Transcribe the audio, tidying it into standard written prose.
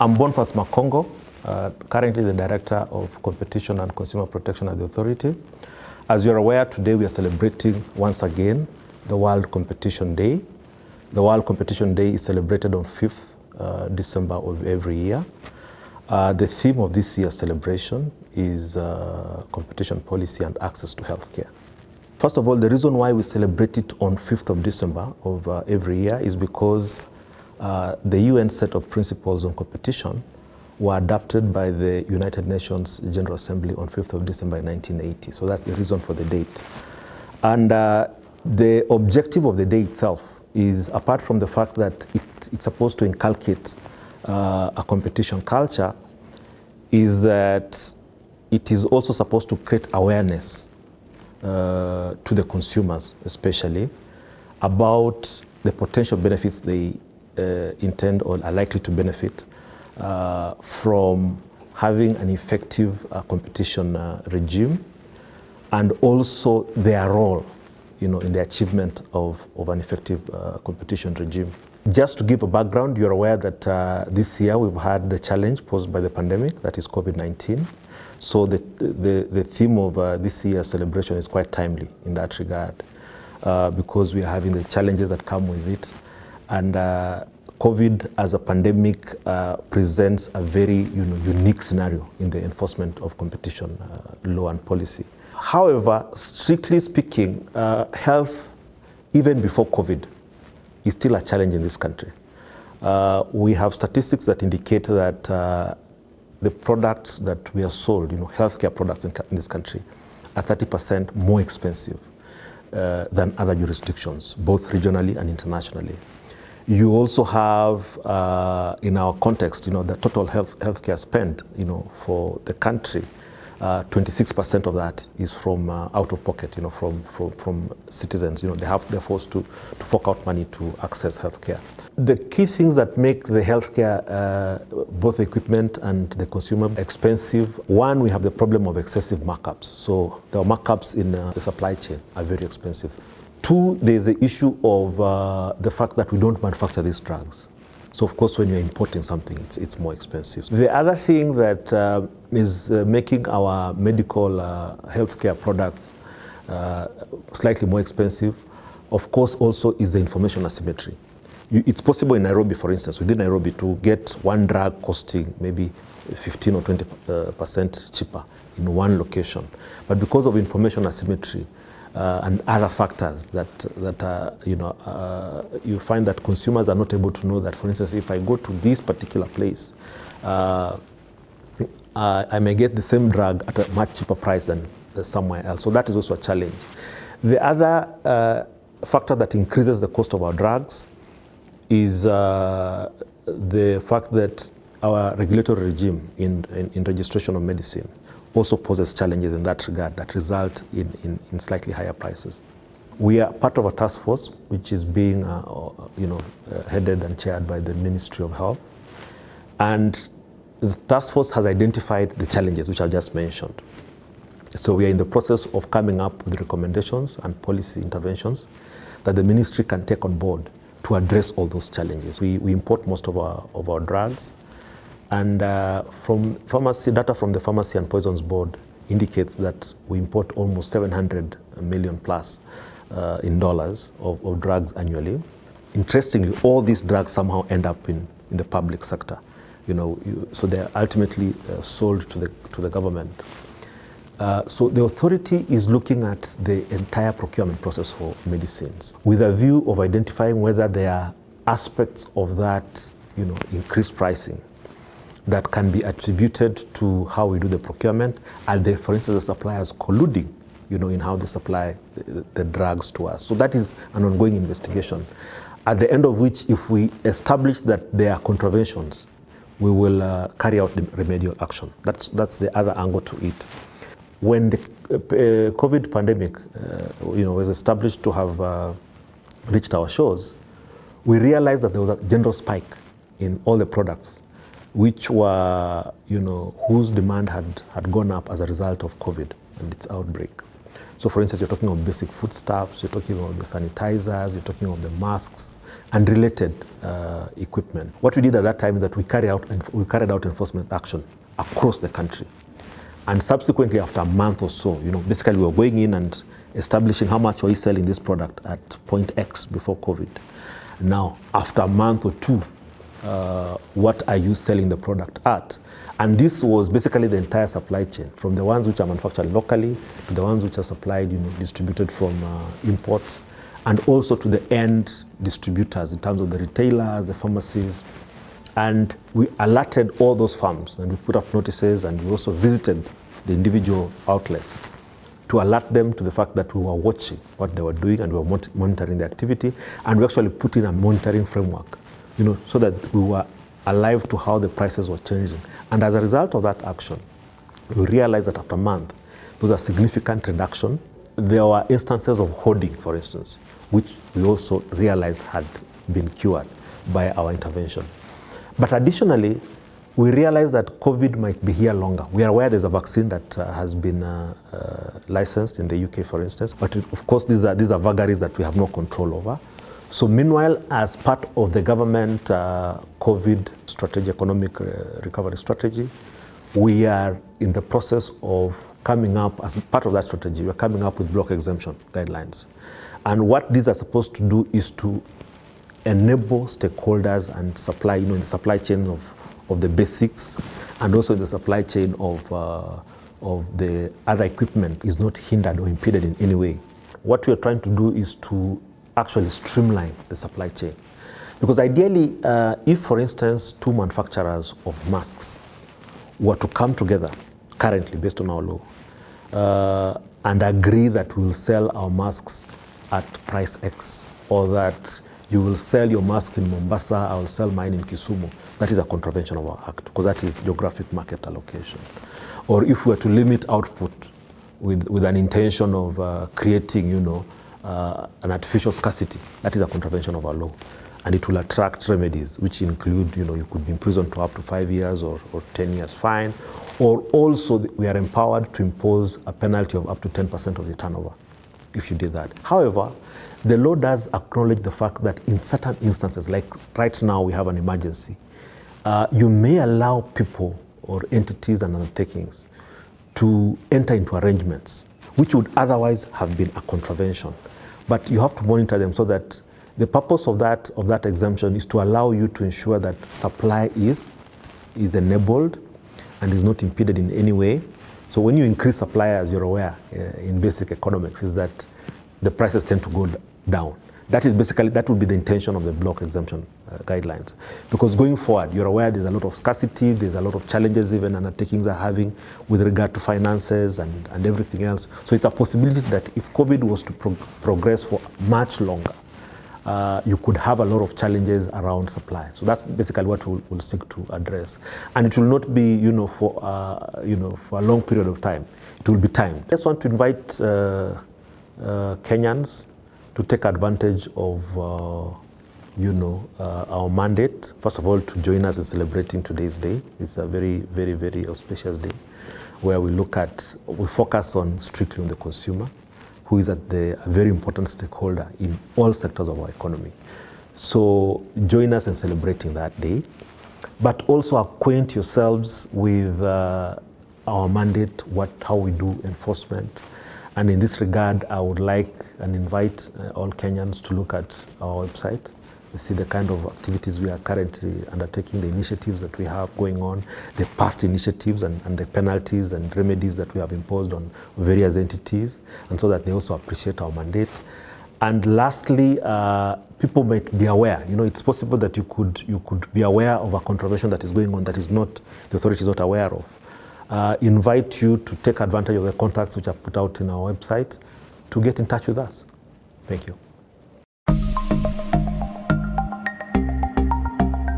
I'm Boniface Makongo, currently the Director of Competition and Consumer Protection at the Authority. As you're aware, today we are celebrating once again the World Competition Day. The World Competition Day is celebrated on 5th December of every year. The theme of this year's celebration is competition policy and access to healthcare. First of all, the reason why we celebrate it on 5th of December of every year is because the UN set of principles on competition were adopted by the United Nations General Assembly on 5th of December 1980. So that's the reason for the date. And the objective of the day itself is, apart from the fact that it's supposed to inculcate a competition culture, is that it is also supposed to create awareness to the consumers, especially, about the potential benefits they intend or are likely to benefit from having an effective competition regime, and also their role, in the achievement of an effective competition regime. Just to give a background, you're aware that this year we've had the challenge posed by the pandemic, that is COVID-19. So the theme of this year's celebration is quite timely in that regard, because we are having the challenges that come with it. And COVID as a pandemic presents a very unique scenario in the enforcement of competition law and policy. However, strictly speaking, health, even before COVID, is still a challenge in this country. We have statistics that indicate that the products that we are sold, healthcare products in this country, are 30% more expensive than other jurisdictions, both regionally and internationally. You also have, in our context, the total healthcare spend, for the country, 26% of that is from out of pocket, from citizens. They're forced to fork out money to access healthcare. The key things that make the healthcare, both the equipment and the consumer, expensive: one, we have the problem of excessive markups. So the markups in the supply chain are very expensive. Two, there's the issue of the fact that we don't manufacture these drugs. So of course, when you're importing something, it's more expensive. The other thing that is making our medical healthcare products slightly more expensive, of course, also is the information asymmetry. It's possible in Nairobi, for instance, within Nairobi, to get one drug costing maybe 15 or 20% cheaper in one location. But because of information asymmetry, and other factors that you find that consumers are not able to know that, for instance, if I go to this particular place, I may get the same drug at a much cheaper price than somewhere else. So that is also a challenge. The other factor that increases the cost of our drugs is the fact that our regulatory regime in registration of medicine also poses challenges in that regard that result in slightly higher prices. We are part of a task force which is being headed and chaired by the Ministry of Health. And the task force has identified the challenges which I've just mentioned. So we are in the process of coming up with recommendations and policy interventions that the ministry can take on board to address all those challenges. We import most of our drugs. And from pharmacy data from the Pharmacy and Poisons Board indicates that we import almost 700 million plus in dollars of drugs annually. Interestingly, all these drugs somehow end up in the public sector. So they're ultimately sold to the government. So the authority is looking at the entire procurement process for medicines with a view of identifying whether there are aspects of that, increased pricing that can be attributed to how we do the procurement, and for instance, the suppliers colluding, in how they supply the drugs to us. So that is an ongoing investigation, at the end of which, if we establish that there are contraventions, we will carry out the remedial action. That's the other angle to it. When the COVID pandemic, was established to have reached our shores, we realized that there was a general spike in all the products which were, whose demand had gone up as a result of COVID and its outbreak. So for instance, you're talking of basic foodstuffs, you're talking of the sanitizers, you're talking of the masks and related equipment. What we did at that time is that we carried out enforcement action across the country. And subsequently, after a month or so, basically we were going in and establishing how much were you selling this product at point X before COVID. Now, after a month or two, what are you selling the product at? And this was basically the entire supply chain, from the ones which are manufactured locally to the ones which are supplied, distributed from imports, and also to the end distributors in terms of the retailers, the pharmacies. And we alerted all those farms, and we put up notices, and we also visited the individual outlets to alert them to the fact that we were watching what they were doing and we were monitoring the activity, and we actually put in a monitoring framework, so that we were alive to how the prices were changing. And as a result of that action, we realized that after a month, there was a significant reduction. There were instances of hoarding, for instance, which we also realized had been cured by our intervention. But additionally, we realized that COVID might be here longer. We are aware there's a vaccine that has been licensed in the UK, for instance. But of course, these are vagaries that we have no control over. So meanwhile, as part of the government COVID strategy, economic recovery strategy, we are in the process of coming up, as part of that strategy, we're coming up with block exemption guidelines. And what these are supposed to do is to enable stakeholders and supply, in the supply chain of the basics, and also in the supply chain of the other equipment is not hindered or impeded in any way. What we are trying to do is to actually streamline the supply chain. Because ideally, if, for instance, two manufacturers of masks were to come together currently based on our law and agree that we will sell our masks at price X, or that you will sell your mask in Mombasa, I will sell mine in Kisumu, that is a contravention of our act, because that is geographic market allocation. Or if we were to limit output with an intention of creating, an artificial scarcity, that is a contravention of our law. And it will attract remedies, which include, you could be imprisoned to up to 5 years or 10 years fine. Or also, we are empowered to impose a penalty of up to 10% of the turnover if you did that. However, the law does acknowledge the fact that in certain instances, like right now we have an emergency, you may allow people or entities and undertakings to enter into arrangements which would otherwise have been a contravention. But you have to monitor them so that the purpose of that exemption is to allow you to ensure that supply is enabled and is not impeded in any way. So when you increase supply, as you're aware, in basic economics, is that the prices tend to go down. That would be the intention of the block exemption guidelines. Because going forward, you're aware there's a lot of scarcity, there's a lot of challenges even undertakings are having with regard to finances and everything else. So it's a possibility that if COVID was to progress for much longer, you could have a lot of challenges around supply. So that's basically what we'll seek to address. And it will not be, for a long period of time. It will be timed. I just want to invite Kenyans to take advantage of, our mandate. First of all, to join us in celebrating today's day. It's a very, very, very auspicious day where we focus strictly on the consumer, who is a very important stakeholder in all sectors of our economy. So join us in celebrating that day, but also acquaint yourselves with our mandate, how we do enforcement. And in this regard, I would like and invite all Kenyans to look at our website. You see the kind of activities we are currently undertaking, the initiatives that we have going on, the past initiatives and the penalties and remedies that we have imposed on various entities, and so that they also appreciate our mandate. And lastly, people might be aware. It's possible that you could be aware of a contravention that is going on that the authority is not aware of. Invite you to take advantage of the contacts which are put out in our website to get in touch with us. Thank you.